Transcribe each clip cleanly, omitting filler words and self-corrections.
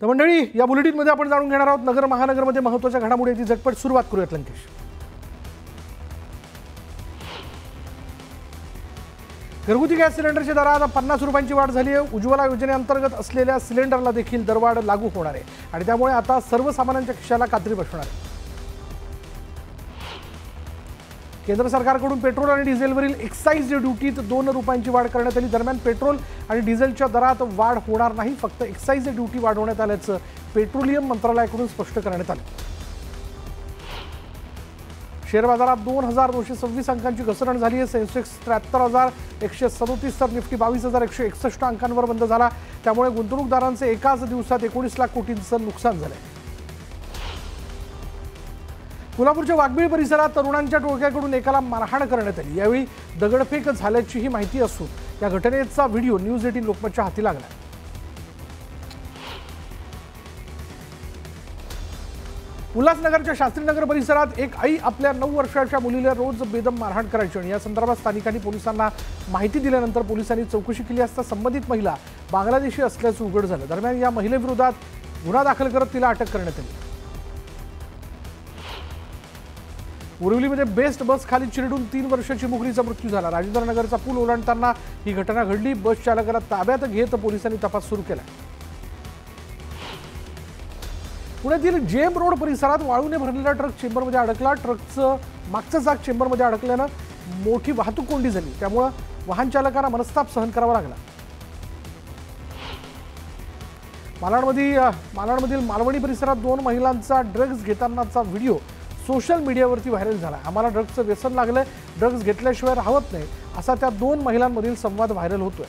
तर मंडळी, या बुलेटिनमध्ये आपण जाणून घेणार आहोत नगर महानगरमध्ये महत्त्वाच्या घडामोडींची झटपट सुरुवात करूयात. लंकेश, घरगुती गॅस सिलेंडरच्या दरात 50 रुपयांची वाढ झाली आहे. उज्ज्वला योजनेअंतर्गत असलेल्या सिलेंडरला देखील दरवाढ लागू होणार आहे आणि त्यामुळे आता सर्वसामान्यांच्या खिशाला कात्री बसणार आहे. केंद्र सरकारकडून पेट्रोल आणि डिझेलवरील एक्साईज ड्युटीत 2 रुपयांची वाढ करण्यात आली. दरम्यान पेट्रोल आणि डिझेलच्या दरात वाढ होणार नाही, फक्त एक्साईज ड्युटी वाढवण्यात आल्याचं पेट्रोलियम मंत्रालयाकडून स्पष्ट करण्यात आलं. शेअर बाजारात 2226 अंकांची घसरण झाली आहे. सेन्सेक्स 73,137 तर निफ्टी 22,161 अंकांवर बंद झाला. त्यामुळे गुंतवणूकदारांचे एकाच दिवसात 19 लाख कोटींचं नुकसान झालंय. कोल्हापूरच्या वाघबीळ परिसरात तरुणांच्या टोळक्याकडून एकाला मारहाण करण्यात आली. यावेळी दगडफेक झाल्याचीही माहिती असून या घटनेचा व्हिडिओ न्यूज 18 लोकमतच्या हाती लागला. उल्हासनगरच्या शास्त्रीनगर परिसरात एक आई आपल्या 9 वर्षाच्या मुलीला रोज बेदम मारहाण करायची आणि या संदर्भात स्थानिकांनी पोलिसांना माहिती दिल्यानंतर पोलिसांनी चौकशी केली असता संबंधित महिला बांगलादेशी असल्याचं उघड झालं. दरम्यान या महिलेविरोधात गुन्हा दाखल करत तिला अटक करण्यात आली. उरवलीमध्ये बेस्ट बस खाली चिरडून 3 वर्षाची मुलीचा मृत्यू झाला. राजेंद्रनगरचा पूल ओलांडताना ही घटना घडली. बस चालकाला ताब्यात घेत पोलिसांनी तपास सुरू केला. पुण्यातील जेम रोड परिसरात वाळूने भरलेला ट्रक चेंबरमध्ये अडकला. ट्रकचं मागचं चाक चेंबरमध्ये अडकल्यानं मोठी वाहतूक कोंडी झाली. त्यामुळे वाहन चालकांना मनस्ताप सहन करावा लागला. मालाडमधील मालवणी परिसरात 2 महिलांचा ड्रग्ज घेतानाचा व्हिडिओ सोशल मीडियावरती व्हायरल झाला. आम्हाला ड्रग्जचं व्यसन लागलंय, ड्रग्ज घेतल्याशिवाय राहत नाही, असा त्या 2 महिलांमधील संवाद व्हायरल होतोय.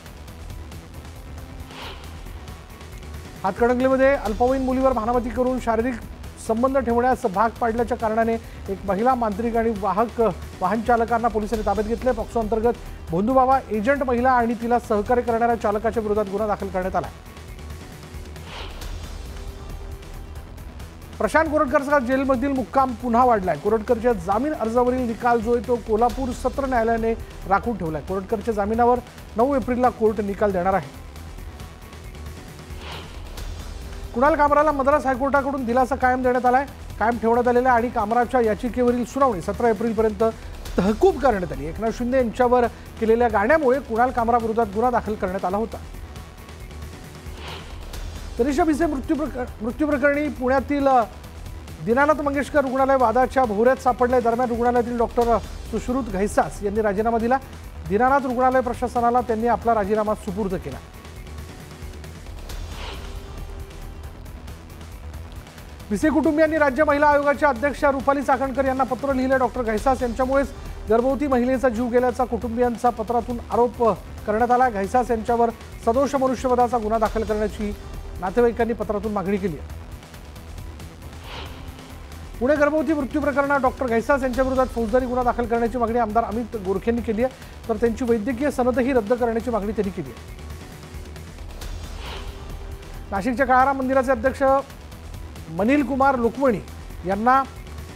हातकणंगलेमध्ये अल्पवयीन मुलीवर भानामती करून शारीरिक संबंध ठेवण्यास भाग पाडल्याच्या कारणाने एक महिला मांत्रिक आणि वाहन चालकांना पोलिसांनी ताब्यात घेतले. पॉक्सो अंतर्गत भोंदूबाबा एजंट महिला आणि तिला सहकार्य करणाऱ्या चालकाच्या विरोधात गुन्हा दाखल करण्यात आला. प्रशांत कोरटकरचा जेलमधील मुक्काम पुन्हा वाढलाय. कोरटकरच्या जामीन अर्जावरील निकाल जो आहे तो कोल्हापूर सत्र न्यायालयाने राखून ठेवलाय. कोरटकरच्या जामिनावर 9 एप्रिलला कोर्ट निकाल देणार आहे. कुणाल कामराला मद्रास हायकोर्टाकडून दिलासा कायम देण्यात आलाय. कायम ठेवण्यात आलेल्या आणि कामराच्या याचिकेवरील सुनावणी 17 एप्रिलपर्यंत तहकूब करण्यात आली. एकनाथ शिंदे यांच्यावर केलेल्या गाण्यामुळे कुणाल कामराविरोधात गुन्हा दाखल करण्यात आला होता. तनिषा भिसे मृत्यू प्रकरणी पुण्यातील दीनानाथ मंगेशकर रुग्णालय वादाच्या भोवऱ्यात सापडले. दरम्यान रुग्णालयातील डॉक्टर सुश्रुत घैसास यांनी राजीनामा दिला. दीनानाथ रुग्णालय प्रशासनाला त्यांनी आपला राजीनामा सुपूर्द केला. भिसे कुटुंबियांनी राज्य महिला आयोगाच्या अध्यक्षा रुपाली चाकणकर यांना पत्र लिहिले. डॉक्टर घैसास यांच्यामुळेच गर्भवती महिलेचा जीव गेल्याचा कुटुंबियांचा पत्रातून आरोप करण्यात आला. घैसास यांच्यावर सदोष मनुष्यवधाचा गुन्हा दाखल करण्याची नातेवाईकांनी पत्रातून मागणी केली आहे. पुणे गर्भवती मृत्यू प्रकरणात डॉक्टर घैसास यांच्या विरोधात फौजदारी गुन्हा दाखल करण्याची मागणी आमदार अमित गोरखेंनी केली आहे. तर त्यांची वैद्यकीय सनदही रद्द करण्याची मागणी त्यांनी केली आहे. नाशिकच्या काळाराम मंदिराचे अध्यक्ष मनील कुमार लोकवणी यांना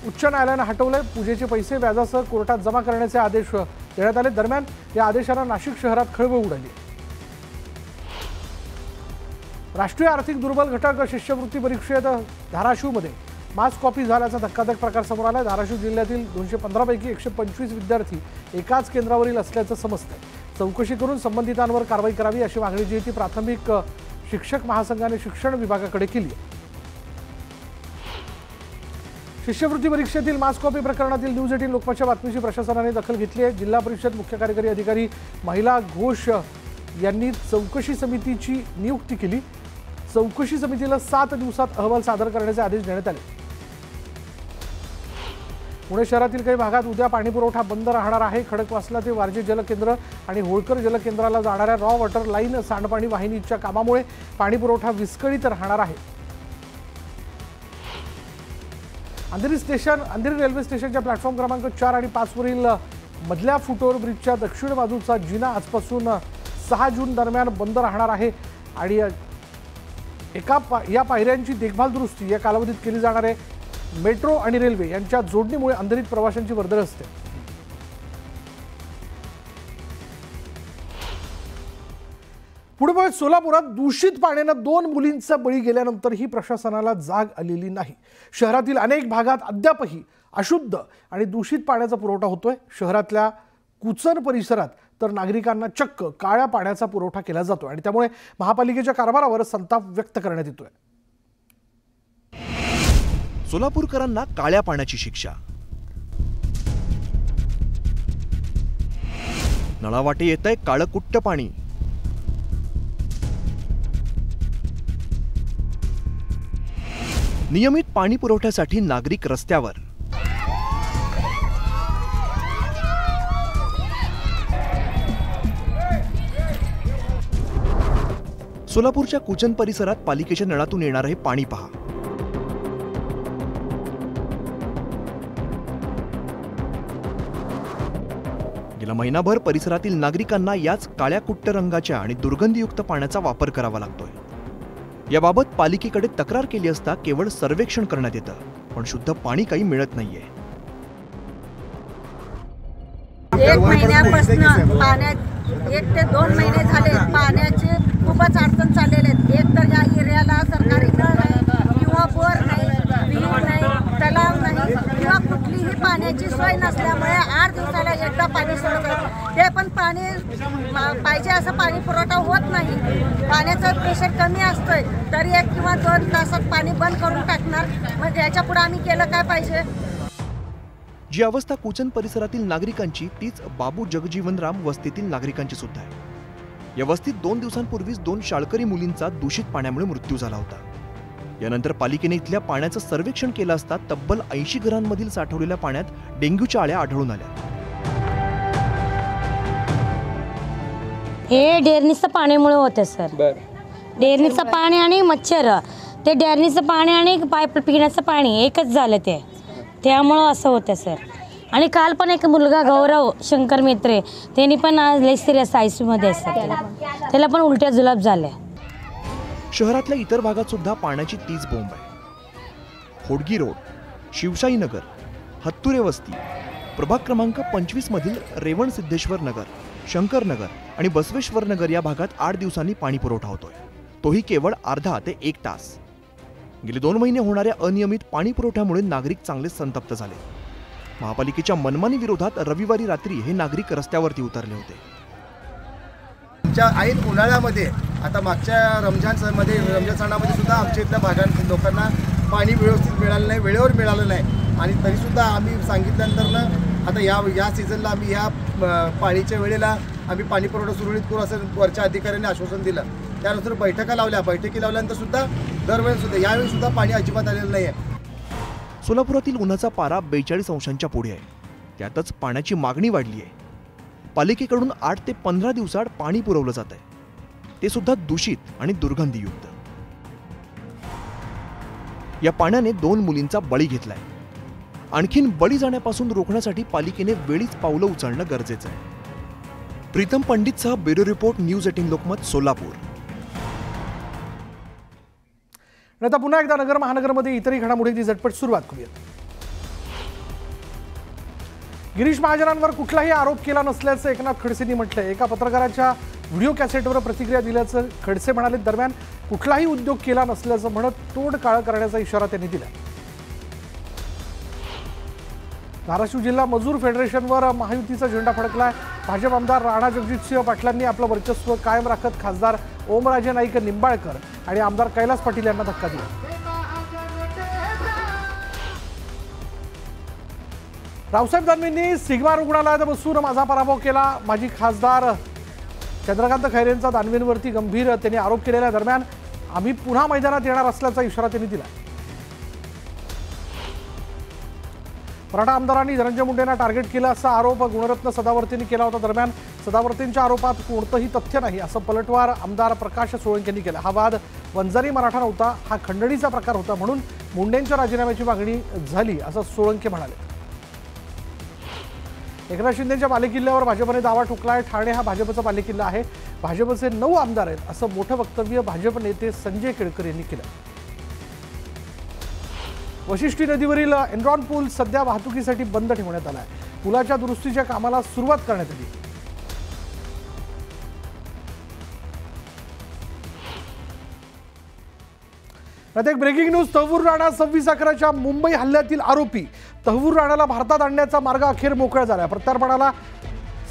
उच्च न्यायालयानं हटवलंय. पूजेचे पैसे व्याजासह कोर्टात जमा करण्याचे आदेश देण्यात आले. दरम्यान या आदेशानं नाशिक शहरात खळबळ उडाली. राष्ट्रीय आर्थिक दुर्बल घटक शिष्यवृत्ती परीक्षेत धाराशिवमध्ये मास कॉपी झाल्याचा धक्कादायक प्रकार समोर आला. धाराशिव जिल्ह्यातील 215 पैकी 125 विद्यार्थी एकाच केंद्रावरील असल्याचं समजतंय. चौकशी करून संबंधितांवर कारवाई करावी अशी मागणी जी ती प्राथमिक शिक्षक महासंघाने शिक्षण विभागाकडे केली आहे. शिष्यवृत्ती परीक्षेतील मास कॉपी प्रकरणातील न्यूज 18 लोकमतच्या बातमीची प्रशासनाने दखल घेतली आहे. जिल्हा परिषद मुख्य कार्यकारी अधिकारी महिला घोष यांनी चौकशी समितीची नियुक्ती केली. चौकशी समितीला 7 दिवसात अहवाल सादर करण्याचे आदेश देण्यात आले. पुणे शहरातील काही भागात उद्या पाणीपुरवठा बंद राहणार आहे. खडकवासला ते वारजे जलकेंद्र आणि होळकर जलकेंद्राला जाणाऱ्या रॉ वॉटर लाईन सांडपाणी वाहिनीच्या कामामुळे पाणीपुरवठा विस्कळीत राहणार आहे. अंधेरी रेल्वे स्टेशनच्या प्लॅटफॉर्म क्रमांक 4 आणि 5 वरील मधल्या फुटओव्हर ब्रिजच्या दक्षिण बाजूचा जिना आजपासून 6 जून दरम्यान बंद राहणार आहे आणि या पायऱ्यांची देखभाल दुरुस्ती या कालावधीत केली जाणार आहे. मेट्रो आणि रेल्वे यांच्या जोडणीमुळे अंधेरीत प्रवाशांची वर्दळ असते. पुढे सोलापुरात दूषित पाण्यानं 2 मुलींचा बळी गेल्यानंतरही प्रशासनाला जाग आलेली नाही। शहरातील अनेक भागात अद्यापही अशुद्ध आणि दूषित पाण्याचा पुरवठा होतोय। शहरातल्या कुचन परिसरात तर नागरिकांना चक्क काळ्या पाण्याचा पुरवठा केला जातो आणि त्यामुळे महापालिकेच्या कारभारावर संताप व्यक्त करण्यात येतोय। सोलापूरकरांना काळ्या पाण्याची शिक्षा। नळावाटे येतंय काळं कुट्ट पाणी। नियमित पाणी पुरवठ्यासाठी नागरिक रस्त्यावर। सोलापूरच्या कुचन परिसरात पालिकेच्या नळातून येणारे पाणी पहा। गेल्या महिनाभर परिसरातील नागरिकांना याच काळ्या कुट्ट रंगाच्या आणि दुर्गंधीयुक्त पाण्याचा वापर करावा लागतोय। याबाबत पालिकेकडे तक्रार केली असता केवळ सर्वेक्षण करण्यात येतं, पण शुद्ध पाणी काही मिळत नाहीये। 1 महिन्यापासून पाण्यात 1 ते 2 महिने झाले पाण्याची खूपच अडचण चाललेली आहे। एक तर या एरियाला सरकारी नळ नाही किंवा बोर नाही, विहीर नाही, तलाव नाही किंवा कुठलीही पाण्याची सोय नसल्यामुळे 8 दिवसाला एकदा पाणी सोडतात। ते पण पाणी पाहिजे असं पाणी पुरवठा होत नाही। पाण्याचं प्रेशर कमी असतंय तरी 1 किंवा 2 तासात पाणी बंद करून टाकणार। मग याच्या पुढे आम्ही केलं काय पाहिजे? जी अवस्था कुचन परिसरातील नागरिकांची तीच बाबू जगजीवनराम वस्तीतील नागरिकांची सुद्धा आहे। या वस्तीत 2 दिवसांपूर्वीच 2 शाळकरी मुलींचा दूषित पाण्यामुळे मृत्यू झाला होता। यानंतर पालिकेने इथल्या पाण्याचं सर्वेक्षण केलं असता तब्बल 80 घरांमधील साठवलेल्या पाण्यात डेंग्यूच्या आळ्या आढळून आल्या। हे डेरणीचं पाण्यामुळे होते सर। डेरणीचं पाणी आणि मच्छर, ते डेरणीचं पाणी आणि पाईप पिण्याचं पाणी एकच झालं ते, त्यामुळं असं होतं सर। आणि काल पण एक मुलगा गौरव शंकर मित्रे त्यांनी पण आज लय सिरियस आयसीयूमध्ये असतात, त्याला पण उलट्या जुलाब झाल्या। शहरातल्या इतर भागात सुद्धा पाण्याची तीच बोंब आहे। होडगी रोड, शिवशाहीनगर, हत्तुरे वस्ती, प्रभाग क्रमांक 25 मधील रेवण सिद्धेश्वर नगर, शंकरनगर आणि बसवेश्वर नगर या भागात 8 दिवसांनी पाणी पुरवठा होतोय, तोही केवळ अर्धा ते 1 तास। गेले 2 महिने होणाऱ्या अनियमित पाणी पुरवठ्यामुळे नागरिक चांगले संतप्त झाले। महापालिकेच्या मनमानी विरोधात रविवारी रात्री हे नागरिक रस्त्यावरती उतरले होते। ऐन उन्हाळ्यामध्ये आता मागच्या रमजान सणामध्ये सुद्धा आमच्या इथल्या भागात लोकांना पाणी व्यवस्थित मिळालं नाही, वेळेवर मिळालं नाही। आणि तरीसुद्धा आम्ही सांगितल्यानंतर आता या सीझनला आम्ही ह्या पाणीच्या वेळेला आम्ही पाणी पुरवठा सुरळीत करू असं वरच्या अधिकाऱ्यांनी आश्वासन दिलं। त्यानुसार बैठकी लावल्यानंतर सुद्धा दरवेळेस सुद्धा यावेळी सुद्धा पाणी अजिबात आलेलं नाही आहे। सोलापुरातील उन्हाचा पारा 42 अंशांच्या पुढे आहे। त्यातच पाण्याची मागणी वाढली आहे। पालिकेकडून 8 ते 15 दिवसात पाणी पुरवलं जात आहे, ते सुद्धा दूषित आणि दुर्गंधीयुक्त। या पाण्याने 2 मुलींचा बळी घेतलाय। आणखीन बळी जाण्यापासून रोखण्यासाठी पालिकेने वेळीच पावलं उचलणं गरजेचं आहे। प्रीतम पंडितसह bureau report, news 18 Lokmat, Solapur. आता पुन्हा एकदा नगर महानगरमध्ये इतरही घडामोडींची झटपट सुरुवात करूया। गिरीश महाजनांवर कुठलाही आरोप केला नसल्याचं एकनाथ खडसेंनी म्हटलंय। एका पत्रकाराच्या व्हिडिओ कॅसेटवर प्रतिक्रिया दिल्याचं खडसे म्हणाले। दरम्यान कुठलाही उद्योग केला नसल्याचं म्हणत तोड काळ करण्याचा इशारा त्यांनी दिला। धाराशिव जिल्हा मजूर फेडरेशनवर महायुतीचा झेंडा फडकलाय। भाजप आमदार राणा जगजितसिंह पाटलांनी आपलं वर्चस्व कायम राखत खासदार ओमराजे नाईक निंबाळकर आणि आमदार कैलास पाटील यांना धक्का दिला। रावसाहेब दानवेंनी सिग्मा रुग्णालयात बसून माझा पराभव केला। माजी खासदार चंद्रकांत खैरेंचा दानवेंवरती गंभीर त्यांनी आरोप केलेल्या दरम्यान आम्ही पुन्हा मैदानात येणार असल्याचा इशारा त्यांनी दिला। मराठा आमदारांनी धनंजय मुंडेंना टार्गेट केला असा आरोप गुणरत्न सदावर्तेंनी केला होता। दरम्यान सदावर्तेंच्या आरोपात कोणतंही तथ्य नाही असं पलटवार आमदार प्रकाश सोळंके यांनी केलं। हा वाद वंजारी मराठा नव्हता, हा खंडणीचा प्रकार होता, म्हणून मुंडेंच्या राजीनाम्याची मागणी झाली असं सोळंके म्हणाले। एकनाथ शिंदेच्या बालेकिल्ल्यावर भाजपने दावा ठोकलाय। ठाणे हा भाजपचा बालेकिल्ला आहे, भाजपचे 9 आमदार आहेत असं मोठं वक्तव्य भाजप नेते संजय केळकर यांनी केलं। वशिष्ठी नदीवरील एनरॉन पूल सध्या वाहतुकीसाठी बंद ठेवण्यात आला आहे। पुलाच्या दुरुस्तीच्या कामाला सुरुवात करण्यात आली। आता एक ब्रेकिंग न्यूज. तहव्वूर राणा 26/11च्या मुंबई हल्ल्यातील आरोपी तहव्वूर राणाला भारतात आणण्याचा मार्ग अखेर मोकळा झाला. प्रत्यार्पणाला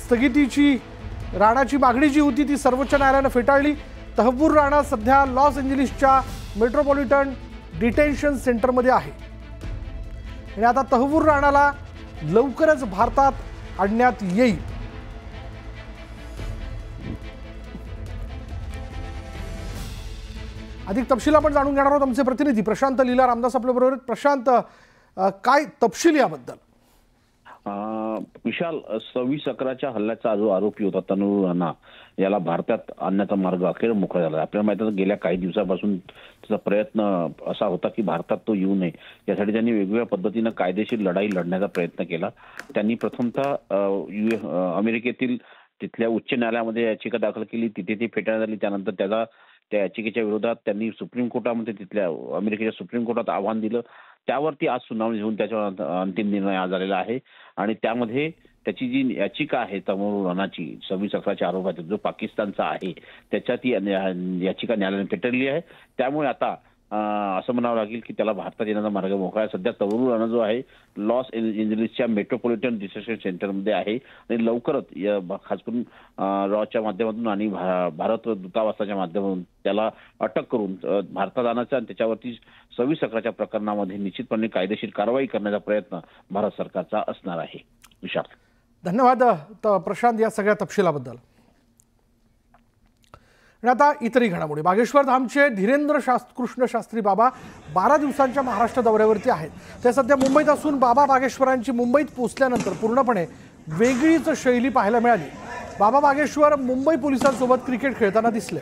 स्थगितीची राणाची मागणी जी होती ती सर्वोच्च न्यायालयानं फेटाळली. तहव्वूर राणा सध्या लॉस एंजलिसच्या मेट्रोपॉलिटन डिटेन्शन सेंटरमध्ये आहे आणि आता तहव्वूर राणाला लवकरच भारतात आणण्यात येईल. अधिक तपशील आपण जाणून घेणार आहोत. आमचे प्रतिनिधी प्रशांत लीला रामदास आपल्या बरोबर. प्रशांत, काय तपशील याबद्दल? विशाल, 26/11च्या हल्ल्याचा जो आरोपी होता तहव्वूर राणा याला भारतात आणण्याचा मार्ग अखेर मोकळा झाला. आपल्याला माहिती आहे गेल्या काही दिवसापासून त्याचा प्रयत्न असा होता की भारतात तो येऊ नये, यासाठी त्यांनी वेगवेगळ्या पद्धतीनं कायदेशीर लढाई लढण्याचा प्रयत्न केला. त्यांनी प्रथमतः अमेरिकेतील तिथल्या उच्च न्यायालयामध्ये याचिका दाखल केली, तिथे ती फेटाळण्यात आली. त्यानंतर त्या याचिकेच्या विरोधात त्यांनी सुप्रीम कोर्टामध्ये तिथल्या अमेरिकेच्या सुप्रीम कोर्टात आव्हान दिलं. त्यावरती आज सुनावणी होऊन त्याच्यावर अंतिम निर्णय आज झालेला आहे आणि त्यामध्ये त्याची जी याचिका आहे तहव्वूर राणाची 26/11च्या आरोपात जो पाकिस्तानचा आहे त्याच्यात ती याचिका न्यायालयाने फेटाळली आहे. त्यामुळे आता असं म्हणावं लागेल की त्याला भारतात येण्याचा मार्ग मोकळा आहे. सध्या तहव्वूर राणा जो आहे लॉस एंजलिसच्या मेट्रोपॉलिटन डिटेन्शन सेंटरमध्ये आहे आणि लवकरच खास करून रॉच्या माध्यमातून आणि भारत दूतावासाच्या माध्यमातून त्याला अटक करून भारतात आणायचं आणि त्याच्यावरती 26/11च्या प्रकरणामध्ये निश्चितपणे कायदेशीर कारवाई करण्याचा प्रयत्न भारत सरकारचा असणार आहे. विशाल, धन्यवाद प्रशांत या सगळ्या तपशिलाबद्दल. आणि आता इतरही घडामोडी. बागेश्वर धामचे धीरेंद्र कृष्ण शास्त्री बाबा 12 दिवसांच्या महाराष्ट्र दौऱ्यावरती आहेत. ते सध्या मुंबईत असून बाबा बागेश्वरांची मुंबईत पोहोचल्यानंतर पूर्णपणे वेगळीच शैली पाहायला मिळाली. बाबा बागेश्वर मुंबई पोलिसांसोबत क्रिकेट खेळताना दिसले.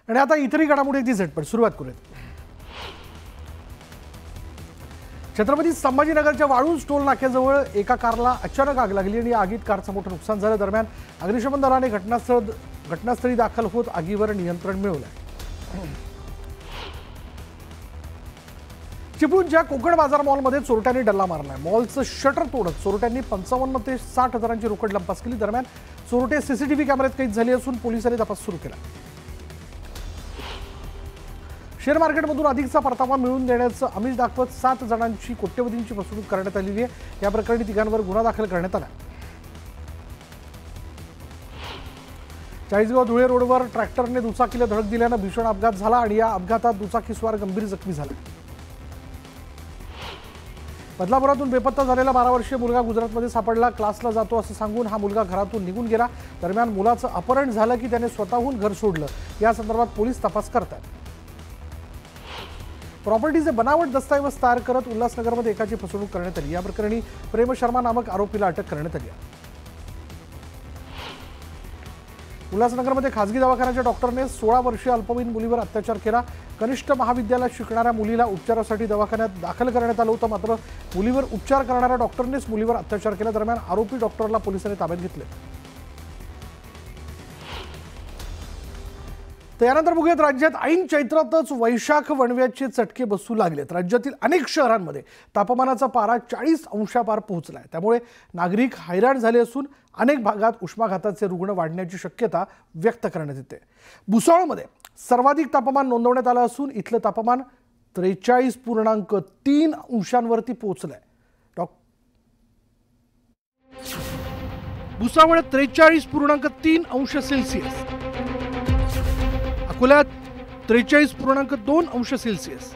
आणि आता इतरही घडामोडी अगदी झटपट सुरुवात करूयात. छत्रपती संभाजीनगरच्या वाळूंज टोल नाक्याजवळ एका कारला अचानक आग लागली आणि आगीत कारचं मोठं नुकसान झालं. दरम्यान अग्निशमन दलाने घटनास्थळी दाखल होत आगीवर नियंत्रण मिळवलं. चिपळूणच्या कोकण बाजार मॉलमध्ये चोरट्यांनी डल्ला मारलाय. मॉलचं शटर तोडत चोरट्यांनी 55 ते 60 हजारांची रोकड लंपास केली. दरम्यान चोरटे सीसीटीव्ही कॅमेऱ्यात कैद झाले असून पोलिसांनी तपास सुरू केला. शेअर मार्केटमधून अधिकचा परतावा मिळवून देण्याचं आमिष दाखवत 7 जणांची कोट्यवधींची फसवणूक करण्यात आलेली आहे. या प्रकरणी 3 गुन्हा दाखल करण्यात आला. चाळीसगाव धुळे रोडवर ट्रॅक्टरने दुचाकीला धडक दिल्यानं भीषण अपघात झाला आणि या अपघातात दुचाकीस्वार गंभीर जखमी झाला. बदलापुरातून बेपत्ता झालेला 12 वर्षीय मुलगा गुजरातमध्ये सापडला. क्लासला जातो असं सांगून हा मुलगा घरातून निघून गेला. दरम्यान मुलाचं अपहरण झालं की त्याने स्वतःहून घर सोडलं. या संदर्भात पोलीस तपास करतात. प्रॉपर्टीचे बनावट दस्तऐवज तयार करत उल्हासनगरमध्ये एकाची फसवणूक करण्यात आली. या प्रकरणी प्रेम शर्मा नामक आरोपीला अटक करण्यात आली. उल्हासनगरमध्ये खासगी दवाखान्याच्या डॉक्टरने 16 वर्षीय अल्पवयीन मुलीवर अत्याचार केला. कनिष्ठ महाविद्यालयात शिकणाऱ्या मुलीला उपचारासाठी दवाखान्यात दाखल करण्यात आलं होतं. मात्र मुलीवर उपचार करणाऱ्या डॉक्टरनेच मुलीवर अत्याचार केला. दरम्यान आरोपी डॉक्टरला पोलिसांनी ताब्यात घेतले. त्यानंतर बघूयात राज्यात ऐन चैत्रातच वैशाख वणव्याचे चटके बसू लागलेत. राज्यातील अनेक शहरांमध्ये तापमानाचा पारा 40 अंशापार पोहोचलाय. त्यामुळे नागरिक हैराण झाले असून अनेक भागात उष्माघाताचे रुग्ण वाढण्याची शक्यता व्यक्त करण्यात येते. भुसावळमध्ये सर्वाधिक तापमान नोंदवण्यात आलं असून इथलं तापमान 43.3 अंशांवरती पोहोचलंय. भुसावळ 43.3 अंश सेल्सिअस, अकोल्यात 43.2 अंश सेल्सिअस,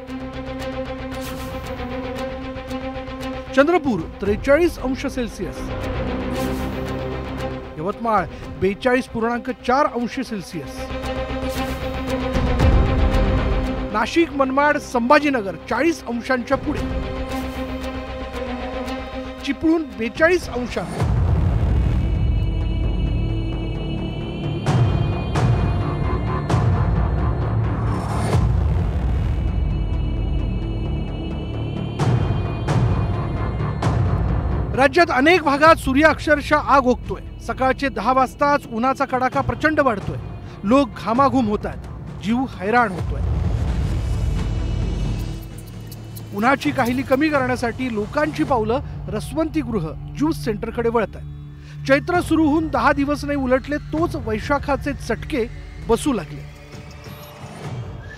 चंद्रपूर 43 अंश सेल्सिअस, यवतमाळ 42.4 अंश सेल्सिअस, नाशिक, मनमाड, संभाजीनगर 40 अंशांच्या पुढे, चिपळूण 42 अंशांवर. राज्यात अनेक भागात सूर्य अक्षरशः आग ओकतोय. सकाळचे 10 वाजताच उन्हाचा कडाका प्रचंड वाढतोय. लोक घामाघूम होत आहेत. जीव हैराण होतोय. उन्हाची काहिली कमी करण्यासाठी लोकांची पावलं रसवंतीगृह ज्यूस सेंटरकडे वळत आहेत. चैत्र सुरू होऊन 10 दिवस नाही उलटले तोच वैशाखाचे चटके बसू लागले.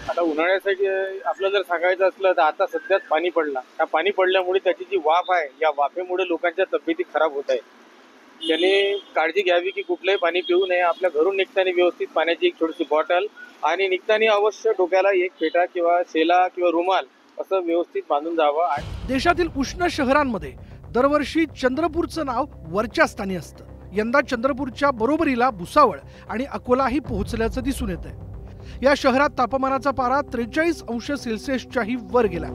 आता उन्हाळ्यासाठी आपलं जर सांगायचं असलं तर आता सध्याच पाणी पडला. त्या पाणी पडल्यामुळे त्याची जी वाफ आहे या वाफेमुळे लोकांच्या तब्येती खराब होत आहे. त्याने काळजी घ्यावी की कुठलंही पाणी पिऊ नये. आपल्या घरून निघताना व्यवस्थित पाण्याची एक छोटीशी बॉटल आणि निघताना अवश्य डोक्याला एक फेटा किंवा शेला किंवा रुमाल असं व्यवस्थित बांधून जावं. देशातील उष्ण शहरांमध्ये दरवर्षी चंद्रपूरचं नाव वरच्या स्थानी असतं. यंदा चंद्रपूरच्या बरोबरीला भुसावळ आणि अकोलाही पोहोचल्याचं दिसून येत आहे. या शहरात तापमानाचा पारा 43 अंश सेल्सिअसच्याही वर गेला.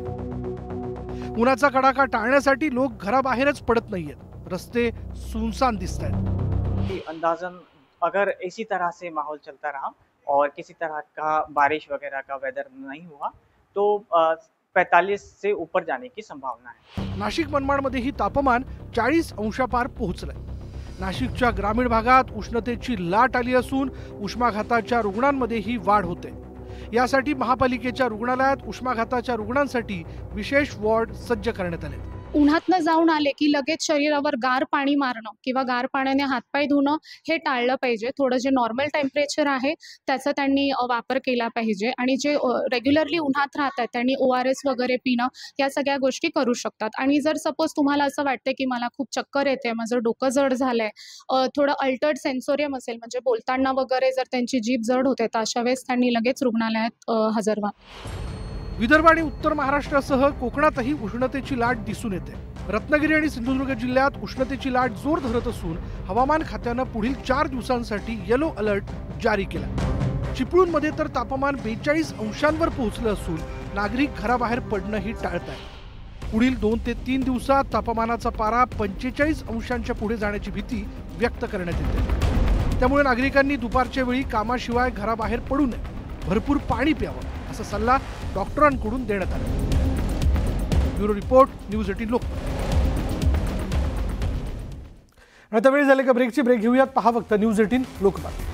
उन्हाचा कडाका टाळण्यासाठी लोक घराबाहेरच पडत नाहीयेत. रस्ते सुनसान दिसतायत. अंदाजन अगर इसी तरह से माहौल चलता रहा और किसी तरह का बारिश वगैरह का वेदर नहीं हुआ तो 45 से ऊपर जाने की संभावना है. नाशिक मनमाडमध्येही तापमान 40 अंशापार पोहोचलंय. नाशिकच्या ग्रामीण भागात उष्णतेची लाट आली असून उष्माघाताच्या रुग्णांमध्येही वाढ होते. यासाठी महापालिकेच्या रुग्णालयात उष्माघाताच्या रुग्णांसाठी विशेष वॉर्ड सज्ज करण्यात आले. उन्हातनं जाऊन आले की लगेच शरीरावर गार पाणी मारणं किंवा गार पाण्याने हातपाय धुणं हे टाळलं पाहिजे. थोडं जे नॉर्मल टेम्परेचर आहे त्याचा त्यांनी वापर केला पाहिजे. आणि जे रेग्युलरली उन्हात राहतात त्यांनी ORS वगैरे पिणं या सगळ्या गोष्टी करू शकतात. आणि जर सपोज तुम्हाला असं वाटतं की मला खूप चक्कर येते, माझं डोकं जड झालंय, थोडं अल्टर्ड सेन्सोरियम असेल म्हणजे बोलताना वगैरे जर त्यांची जीभ जड होते तर अशा वेळेस त्यांनी लगेच रुग्णालयात हजर व्हा. विदर्भ आणि उत्तर महाराष्ट्रासह कोकणातही उष्णतेची लाट दिसून येते. रत्नागिरी आणि सिंधुदुर्ग जिल्ह्यात उष्णतेची लाट जोर धरत असून हवामान खात्यानं पुढील 4 दिवसांसाठी येलो अलर्ट जारी केला. चिपळूणमध्ये तर तापमान 42 अंशांवर पोहोचलं असून नागरिक घराबाहेर पडणंही टाळतायत. पुढील 2 ते 3 दिवसात तापमानाचा पारा 45 अंशांच्या पुढे जाण्याची भीती व्यक्त करण्यात येते. त्यामुळे नागरिकांनी दुपारच्या वेळी कामाशिवाय घराबाहेर पडू नये. भरपूर पाणी प्यावं असा सल्ला डॉक्टरांकडून देण्यात आला. Bureau report, news 18 Lokmat. आता वेळ झाली का ब्रेकची. ब्रेक घेऊयात. पहा फक्त न्यूज 18 लोकमत.